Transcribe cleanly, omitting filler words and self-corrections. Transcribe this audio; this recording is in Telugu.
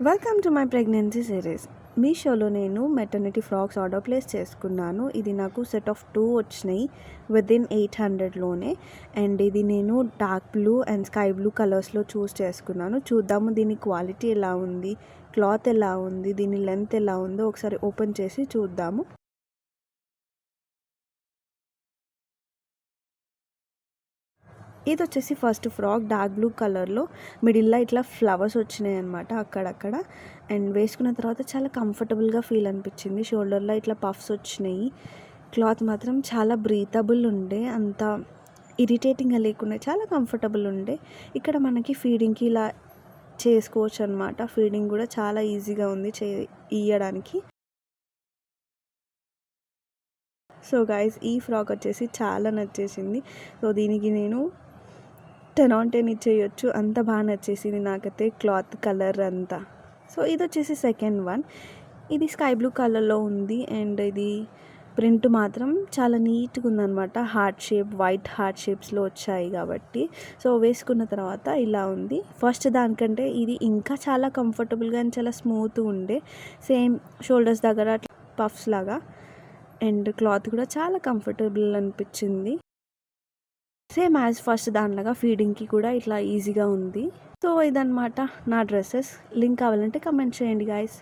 Welcome to my pregnancy series. మీషోలో నేను మెటర్నిటీ ఫ్రాక్స్ ఆర్డర్ ప్లేస్ చేసుకున్నాను. ఇది నాకు సెట్ ఆఫ్ 2 వచ్చినాయి విదిన్ 800లోనే. అండ్ ఇది నేను dark blue and sky blue కలర్స్లో చూస్ చేసుకున్నాను. చూద్దాము దీని క్వాలిటీ ఎలా ఉంది, క్లాత్ ఎలా ఉంది, దీని లెంత్ ఎలా ఉందో ఒకసారి ఓపెన్ చేసి చూద్దాము. ఇది వచ్చేసి ఫస్ట్ ఫ్రాక్ డార్క్ బ్లూ కలర్లో మిడిల్లో ఇట్లా ఫ్లవర్స్ వచ్చినాయి అనమాట అక్కడక్కడ. అండ్ వేసుకున్న తర్వాత చాలా కంఫర్టబుల్గా ఫీల్ అనిపించింది. షోల్డర్లో ఇట్లా పఫ్స్ వచ్చినాయి. క్లాత్ మాత్రం చాలా బ్రీతబుల్ ఉండే, అంత ఇరిటేటింగ్గా లేకుండా చాలా కంఫర్టబుల్ ఉండే. ఇక్కడ మనకి ఫీడింగ్కి ఇలా చేసుకోవచ్చు అనమాట. ఫీడింగ్ కూడా చాలా ఈజీగా ఉంది ఇయ్యడానికి. సో గైస్, ఈ ఫ్రాక్ వచ్చేసి చాలా నచ్చేసింది. సో దీనికి నేను 10 on 10 ఇచ్చేయచ్చు, అంత బాగా నచ్చేసింది నాకైతే క్లాత్ కలర్ అంతా. సో ఇది వచ్చేసి సెకండ్ వన్. ఇది స్కై బ్లూ కలర్లో ఉంది. అండ్ ఇది ప్రింట్ మాత్రం చాలా నీట్గా ఉందన్నమాట. హార్ట్ షేప్, వైట్ హార్ట్ షేప్స్లో వచ్చాయి కాబట్టి. సో వేసుకున్న తర్వాత ఇలా ఉంది. ఫస్ట్ దానికంటే ఇది ఇంకా చాలా కంఫర్టబుల్గా అండ్ చాలా స్మూత్గా ఉండే. సేమ్ షోల్డర్స్ దగ్గర పఫ్స్ లాగా. అండ్ క్లాత్ కూడా చాలా కంఫర్టబుల్ అనిపించింది. సేమ్ యాజ్ ఫస్ట్ దానిలాగా ఫీడింగ్కి కూడా ఇట్లా ఈజీగా ఉంది. సో ఇదన్నమాట నా డ్రెస్సెస్. లింక్ కావాలంటే కమెంట్ చేయండి గైస్.